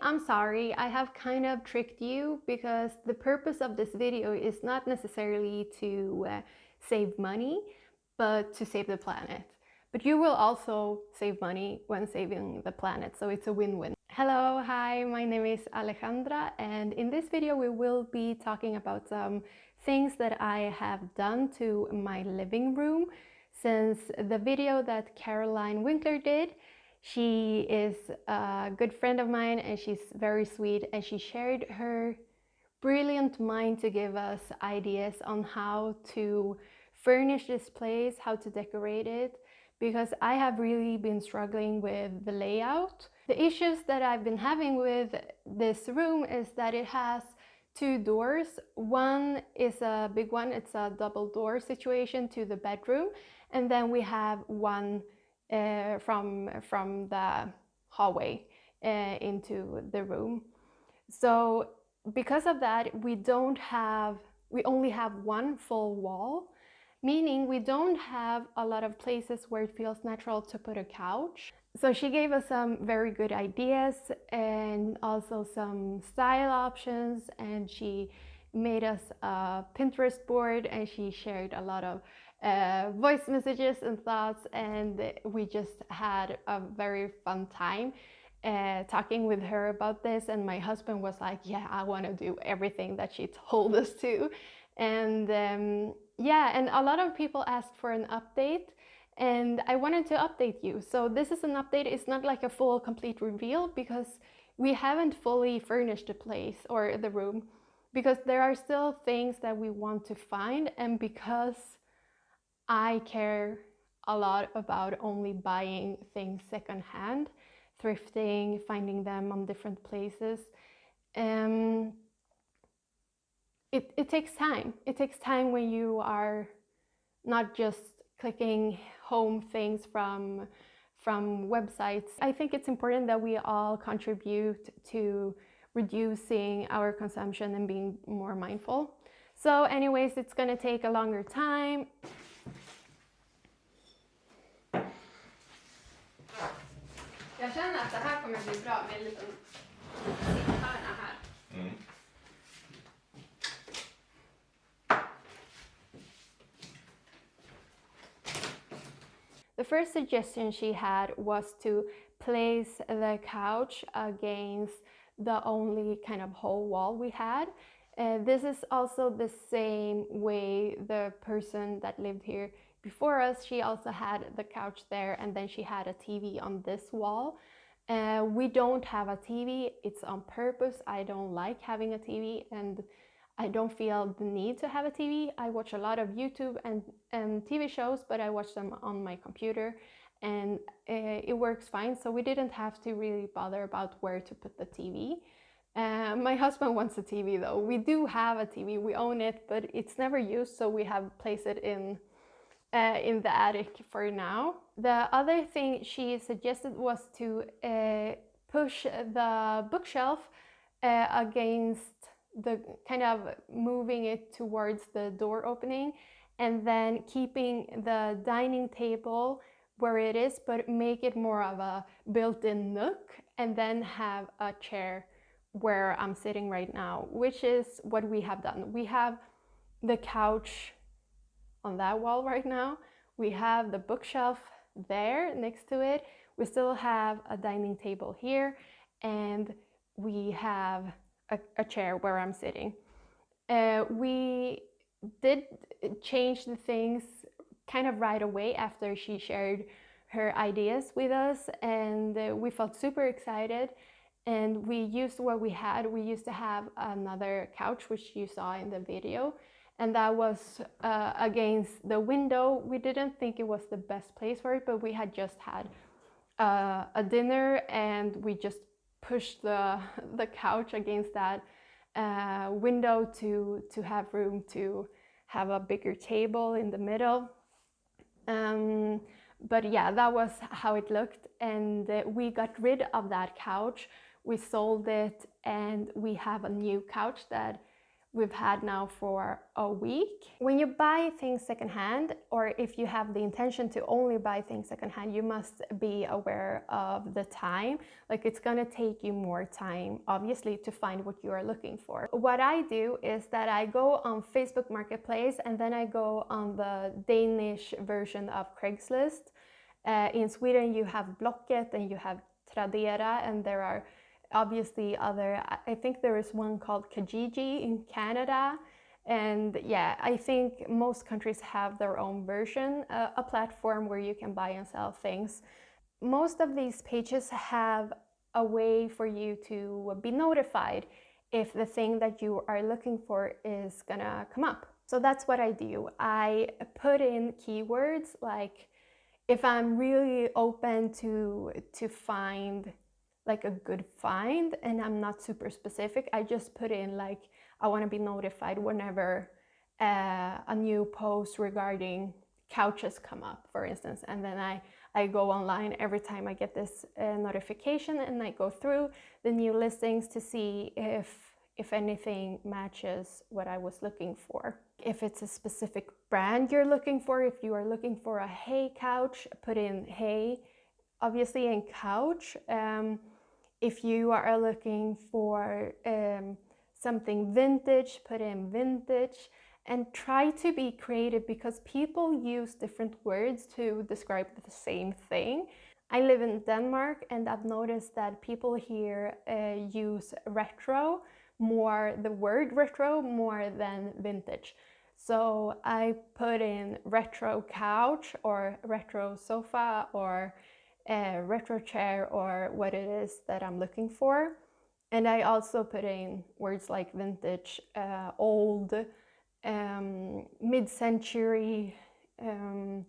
I'm sorry, I have kind of tricked you because the purpose of this video is not necessarily to save money, but to save the planet. But you will also save money when saving the planet, so it's a win-win. Hello, hi, my name is Alejandra, and in this video we will be talking about some things that I have done to my living room since the video that Caroline Winkler did. She is a good friend of mine and she's very sweet, and she shared her brilliant mind to give us ideas on how to furnish this place, how to decorate it, because I have really been struggling with the layout. The issues that I've been having with this room is that it has two doors. One is a big one, it's a double door situation to the bedroom, and then we have one from the hallway into the room. So because of that, we only have one full wall, meaning we don't have a lot of places where it feels natural to put a couch. So she gave us some very good ideas and also some style options, and she made us a Pinterest board, and she shared a lot of voice messages and thoughts, and we just had a very fun time talking with her about this. And my husband was like, yeah, I want to do everything that she told us to. And yeah, and a lot of people asked for an update, and I wanted to update you. So this is an update. It's not like a full complete reveal because we haven't fully furnished the place or the room, because there are still things that we want to find, and because I care a lot about only buying things secondhand, thrifting, finding them on different places. It takes time. It takes time when you are not just clicking home things from websites. I think it's important that we all contribute to reducing our consumption and being more mindful. So anyways, it's gonna take a longer time. Jag känner att det här kommer bli bra med en liten sitthörna här. The first suggestion she had was to place the couch against the only kind of whole wall we had. This is also the same way the person that lived here before us, she also had the couch there, and then she had a TV on this wall. We don't have a TV, it's on purpose. I don't like having a TV, and I don't feel the need to have a TV. I watch a lot of YouTube and TV shows, but I watch them on my computer, and it works fine. So we didn't have to really bother about where to put the TV. My husband wants a TV though. We do have a TV, we own it, but it's never used, so we have placed it in the attic for now. The other thing she suggested was to push the bookshelf against the kind of moving it towards the door opening, and then keeping the dining table where it is, but make it more of a built-in nook, and then have a chair where I'm sitting right now, which is what we have done. We have the couch on that wall right now. We have the bookshelf there next to it. We still have a dining table here, and we have a chair where I'm sitting. We did change the things kind of right away after she shared her ideas with us, and we felt super excited, and we used what we had. We used to have another couch, which you saw in the video, and that was against the window. We didn't think it was the best place for it, but we had just had a dinner, and we just pushed the couch against that window to have room to have a bigger table in the middle. But yeah, that was how it looked, and we got rid of that couch. We sold it, and we have a new couch that we've had now for a week. When you buy things secondhand, or if you have the intention to only buy things secondhand, you must be aware of the time. Like, it's gonna take you more time, obviously, to find what you are looking for. What I do is that I go on Facebook Marketplace, and then I go on the Danish version of Craigslist. In Sweden, you have Blocket and you have Tradera, and there are obviously other, I think there is one called Kijiji in Canada. And yeah, I think most countries have their own version, a platform where you can buy and sell things. Most of these pages have a way for you to be notified if the thing that you are looking for is gonna come up. So that's what I do. I put in keywords, like if I'm really open to find like a good find and I'm not super specific, I just put in like, I want to be notified whenever a new post regarding couches come up, for instance. And then I go online every time I get this notification, and I go through the new listings to see if anything matches what I was looking for. If it's a specific brand you're looking for, if you are looking for a hay couch, put in hay, obviously, in couch. If you are looking for something vintage, put in vintage, and try to be creative, because people use different words to describe the same thing. I live in Denmark, and I've noticed that people here use retro more, the word retro, more than vintage. So I put in retro couch or retro sofa or a retro chair, or what it is that I'm looking for. And I also put in words like vintage, old, mid-century, some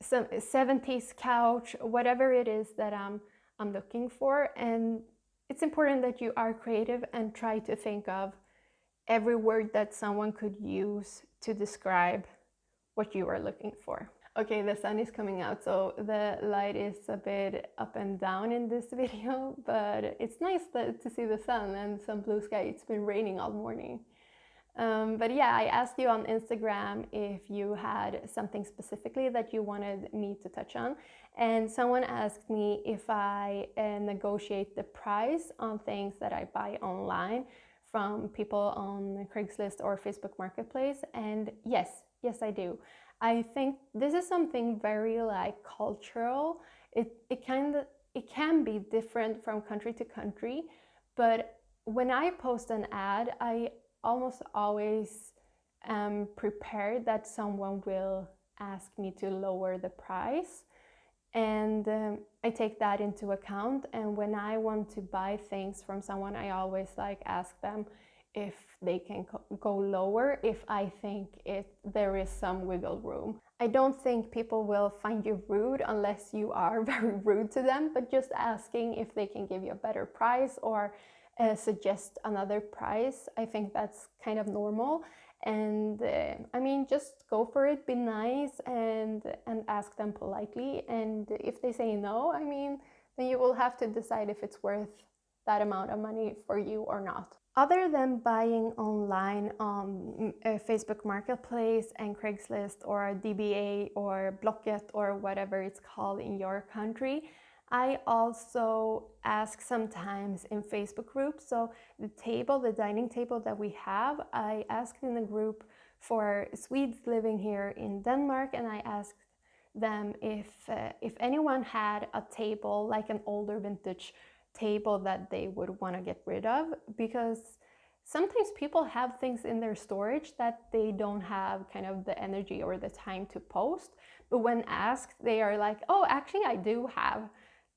70s couch, whatever it is that I'm looking for. And it's important that you are creative and try to think of every word that someone could use to describe what you are looking for. Okay, the sun is coming out, so the light is a bit up and down in this video, but it's nice to see the sun and some blue sky. It's been raining all morning. But yeah, I asked you on Instagram if you had something specifically that you wanted me to touch on. And someone asked me if I negotiate the price on things that I buy online from people on Craigslist or Facebook Marketplace. And yes, I do. I think this is something very like cultural. It can be different from country to country, but when I post an ad, I almost always am prepared that someone will ask me to lower the price, and I take that into account. And when I want to buy things from someone, I always like ask them if they can go lower, if I think there is some wiggle room. I don't think people will find you rude unless you are very rude to them, but just asking if they can give you a better price or suggest another price, I think that's kind of normal. And I mean, just go for it, be nice, and ask them politely. And if they say no, I mean, then you will have to decide if it's worth that amount of money for you or not. Other than buying online on Facebook Marketplace and Craigslist or DBA or Blocket or whatever it's called in your country, I also ask sometimes in Facebook groups. So the dining table that we have, I asked in the group for Swedes living here in Denmark, and I asked them if anyone had a table, like an older vintage table that they would want to get rid of, because sometimes people have things in their storage that they don't have kind of the energy or the time to post, but when asked, they are like, oh, actually I do have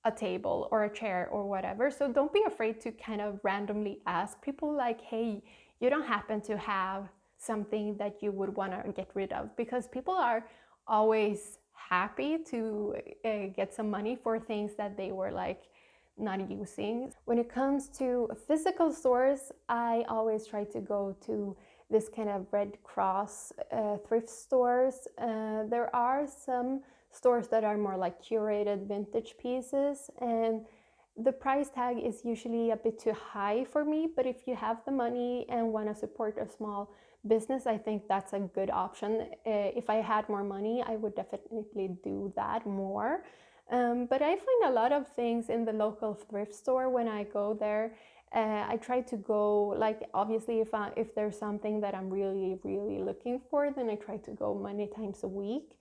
a table or a chair or whatever. So don't be afraid to kind of randomly ask people like, hey, you don't happen to have something that you would want to get rid of, because people are always happy to get some money for things that they were like not using. When it comes to physical stores, I always try to go to this kind of Red Cross thrift stores. There are some stores that are more like curated vintage pieces, and the price tag is usually a bit too high for me, but if you have the money and want to support a small business, I think that's a good option. If I had more money, I would definitely do that more. But I find a lot of things in the local thrift store when I go there. I try to go, like, obviously if there's something that I'm really looking for, then I try to go many times a week.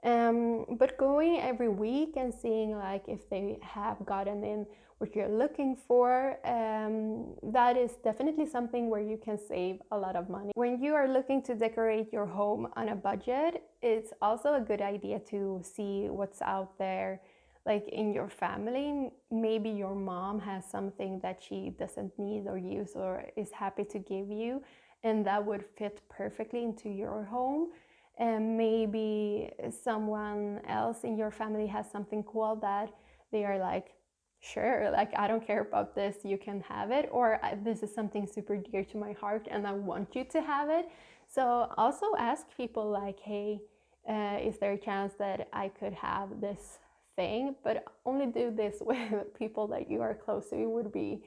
But going every week and seeing like if they have gotten in what you're looking for, that is definitely something where you can save a lot of money. When you are looking to decorate your home on a budget, it's also a good idea to see what's out there, like in your family. Maybe your mom has something that she doesn't need or use or is happy to give you, and that would fit perfectly into your home. And maybe someone else in your family has something cool that they are like, sure, like, I don't care about this, you can have it, or this is something super dear to my heart and I want you to have it. So also ask people like, hey, is there a chance that I could have this thing? But only do this with people that you are close to. It would be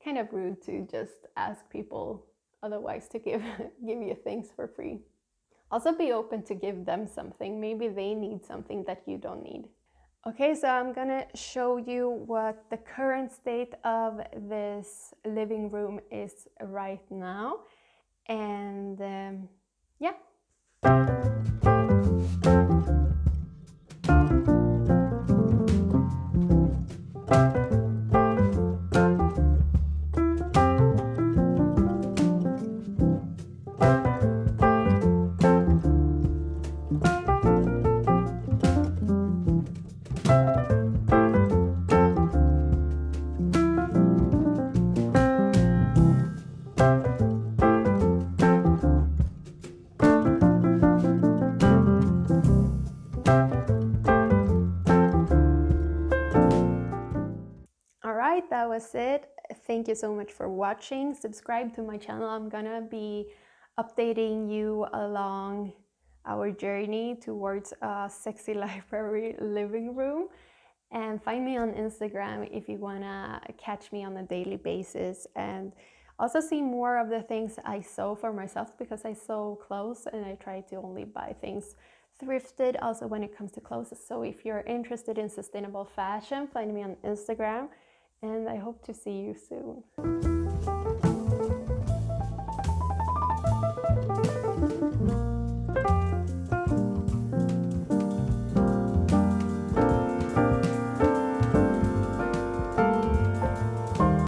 kind of rude to just ask people otherwise to give you things for free. Also be open to give them something. Maybe they need something that you don't need. Okay, so I'm gonna show you what the current state of this living room is right now. And yeah. Alright, that was it. Thank you so much for watching. Subscribe to my channel. I'm gonna be updating you along our journey towards a sexy library living room. And find me on Instagram if you wanna catch me on a daily basis and also see more of the things I sew for myself, because I sew clothes and I try to only buy things thrifted also when it comes to clothes. So if you're interested in sustainable fashion, find me on Instagram, and I hope to see you soon.